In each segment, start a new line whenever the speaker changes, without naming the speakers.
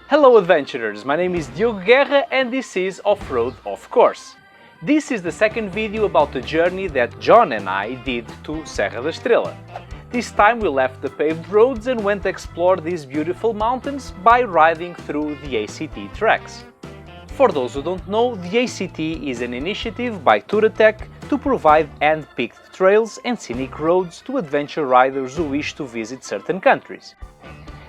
Hello adventurers, my name is Diogo Guerra and this is OFFroad-OFFcourse. This is the second video about the journey that John and I did to Serra da Estrela. This time we left the paved roads and went to explore these beautiful mountains by riding through the ACT tracks. For those who don't know, the ACT is an initiative by Touratech to provide hand-picked trails and scenic roads to adventure riders who wish to visit certain countries.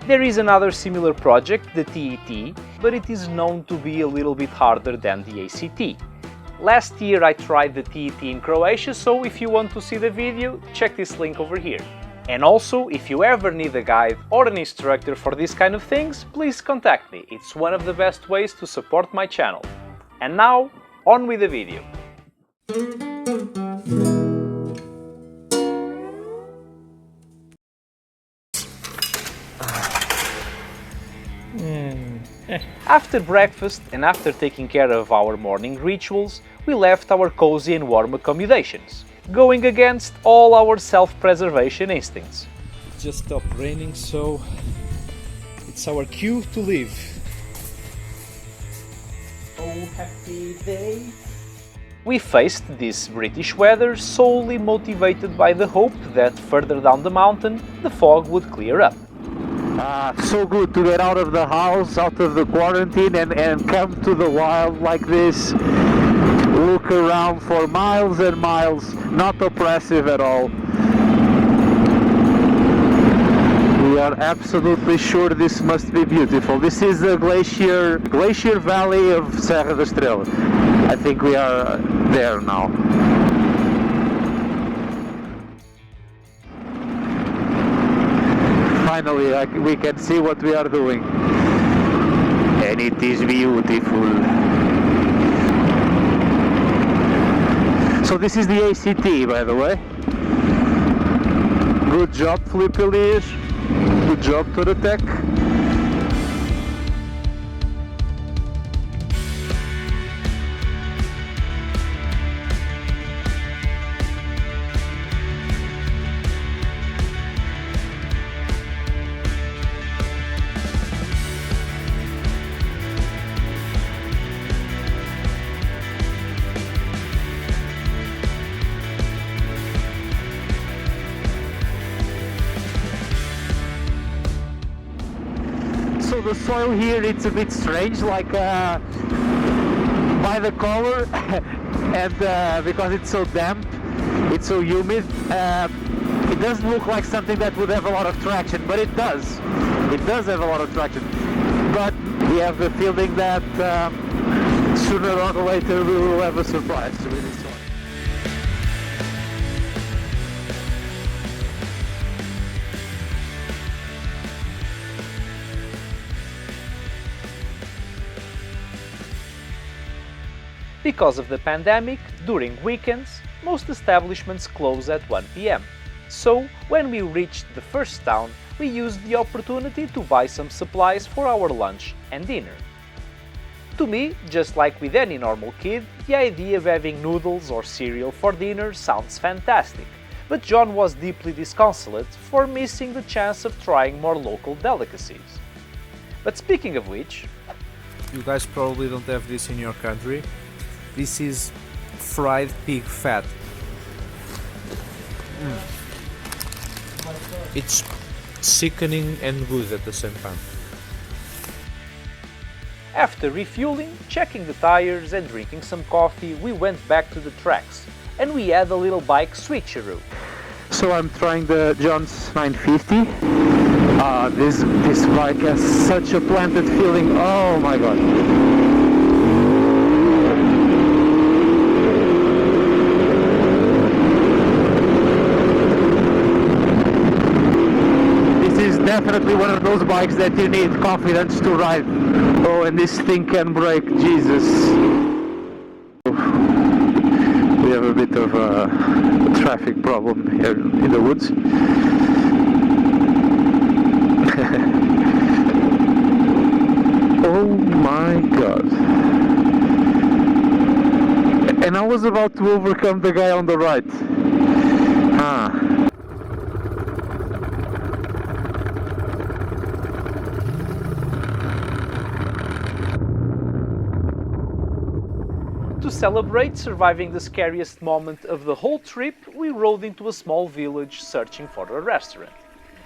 There is another similar project, the TET, but it is known to be a little bit harder than the ACT. Last year I tried the TET in Croatia, so if you want to see the video, check this link over here. And also, if you ever need a guide or an instructor for these kind of things, please contact me. It's one of the best ways to support my channel. And now, on with the video. After breakfast and after taking care of our morning rituals, we left our cozy and warm accommodations, going against all our self-preservation instincts.
It just stopped raining, so it's our cue to leave.
Oh, happy day! We faced this British weather solely motivated by the hope that further down the mountain the fog would clear up.
So good to get out of the house, out of the quarantine and come to the wild like this. Look around for miles and miles, not oppressive at all. We are absolutely sure this must be beautiful. This is the Glacier Valley of Serra da Estrela. I think we are there now. Finally, we can see what we are doing. And it is beautiful. So this is the ACT, by the way. Good job, Felipe Elias. Good job to the tech. So the soil here, it's a bit strange, like by the color and because it's so damp, it's so humid, it doesn't look like something that would have a lot of traction, but it does. It does have a lot of traction. But we have the feeling that sooner or later we will have a surprise with this soil.
Because of the pandemic, during weekends, most establishments close at 1 p.m. So, when we reached the first town, we used the opportunity to buy some supplies for our lunch and dinner. To me, just like with any normal kid, the idea of having noodles or cereal for dinner sounds fantastic, but John was deeply disconsolate for missing the chance of trying more local delicacies. But speaking of which,
You guys probably don't have this in your country. This is fried pig fat. It's sickening and good at the same time.
after refueling, checking the tires and drinking some coffee, we went back to the tracks and we had a little bike switcheroo.
So I'm trying the John's 950. This bike has such a planted feeling. Oh my god. This is definitely one of those bikes that you need confidence to ride. Oh, and this thing can brake, Jesus. We have a bit of a traffic problem here in the woods. Oh my god. And I was about to overcome the guy on the right.
To celebrate surviving the scariest moment of the whole trip, we rode into a small village searching for a restaurant.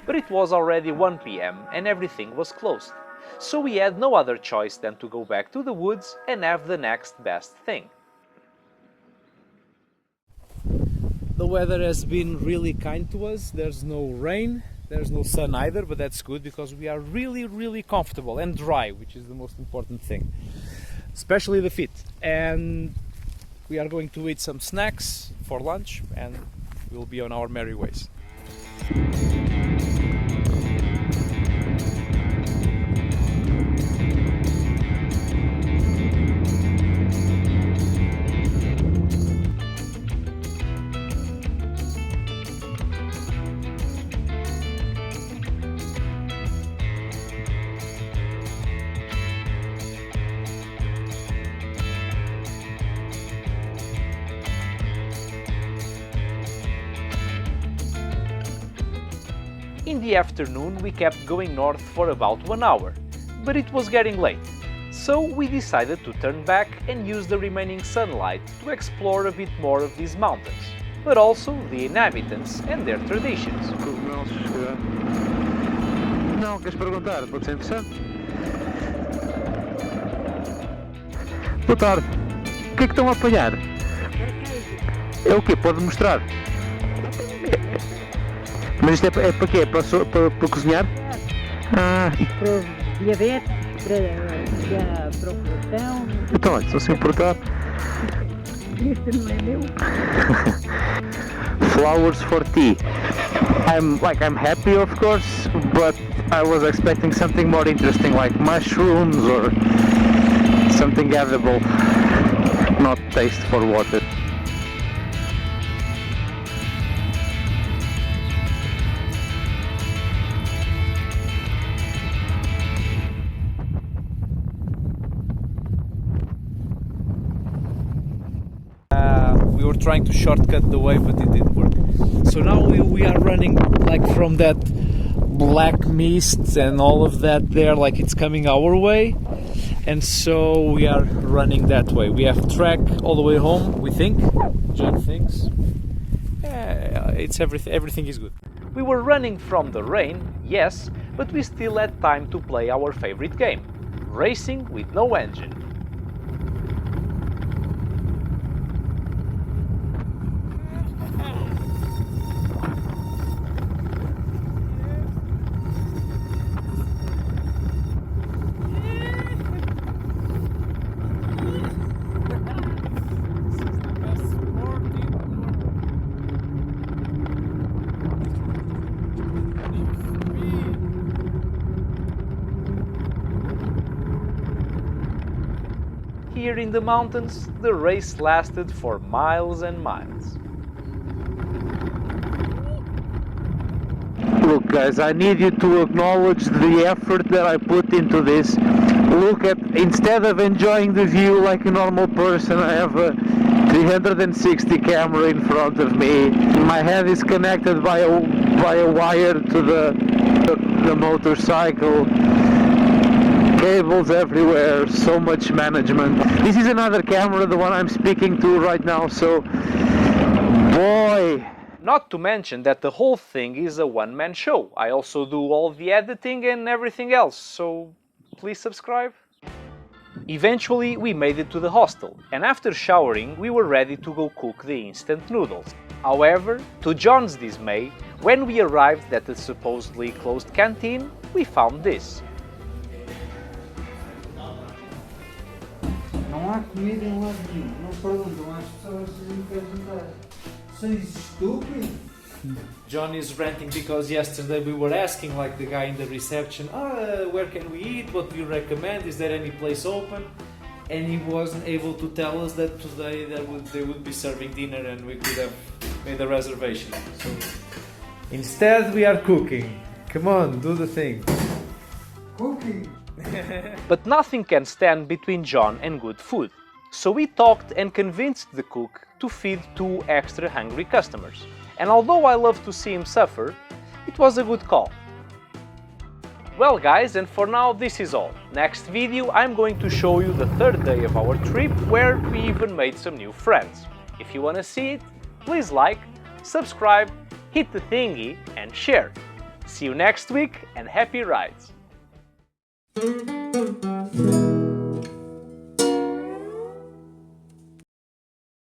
But it was already 1 PM and everything was closed, so we had no other choice than to go back to the woods and have the next best thing.
The weather has been really kind to us. There's no rain, there's no sun either, but that's good because we are really comfortable and dry, which is the most important thing, especially the feet. And we are going to eat some snacks for lunch and we'll be on our merry ways.
In the afternoon we kept going north for about 1 hour, but it was getting late, so we decided to turn back and use the remaining sunlight to explore a bit more of these mountains, but also the inhabitants and their traditions.
Não, queres perguntar? Pode ser interessante. Boa tarde. O que é que estão a apanhar? É o quê? Pode mostrar? Mas isto é para quê? Para cozinhar? Ah.
Para diabetes, para o coração.
Então, olha, só se importar.
Este não é meu.
Flowers for tea. I'm happy, of course, but I was expecting something more interesting, like mushrooms or something edible, not taste for water.
We were trying to shortcut the way, but it didn't work. So now we are running like from that black mist and all of that there, like it's coming our way, and so we are running that way. We have track all the way home, we think. John thinks. It's everything is good.
We were running from the rain, yes, but we still had time to play our favorite game, racing with no engine. Here in the mountains, the race lasted for miles and miles.
Look guys, I need you to acknowledge the effort that I put into this. Look at, instead of enjoying the view like a normal person, I have a 360 camera in front of me. My head is connected by a wire to the motorcycle. Cables everywhere, so much management. This is another camera, the one I'm speaking to right now, so boy.
Not to mention that the whole thing is a one-man show. I also do all the editing and everything else, so please subscribe. Eventually we made it to the hostel, and after showering we were ready to go cook the instant noodles. However, to John's dismay, when we arrived at the supposedly closed canteen, we found this.
Não há comida em lado nenhum, não perguntam às pessoas se me perguntar. Sois estúpido?
John is ranting because yesterday we were asking like the guy in the reception, where can we eat, what do you recommend, is there any place open? And he wasn't able to tell us that today they would be serving dinner and we could have made a reservation. So instead we are cooking. Come on, do the thing.
Cooking?
But nothing can stand between John and good food, so we talked and convinced the cook to feed 2 extra hungry customers. And although I love to see him suffer, it was a good call. Well guys, and for now this is all. Next video I'm going to show you the third day of our trip, where we even made some new friends. If you want to see it, please like, subscribe, hit the thingy and share. See you next week and happy rides!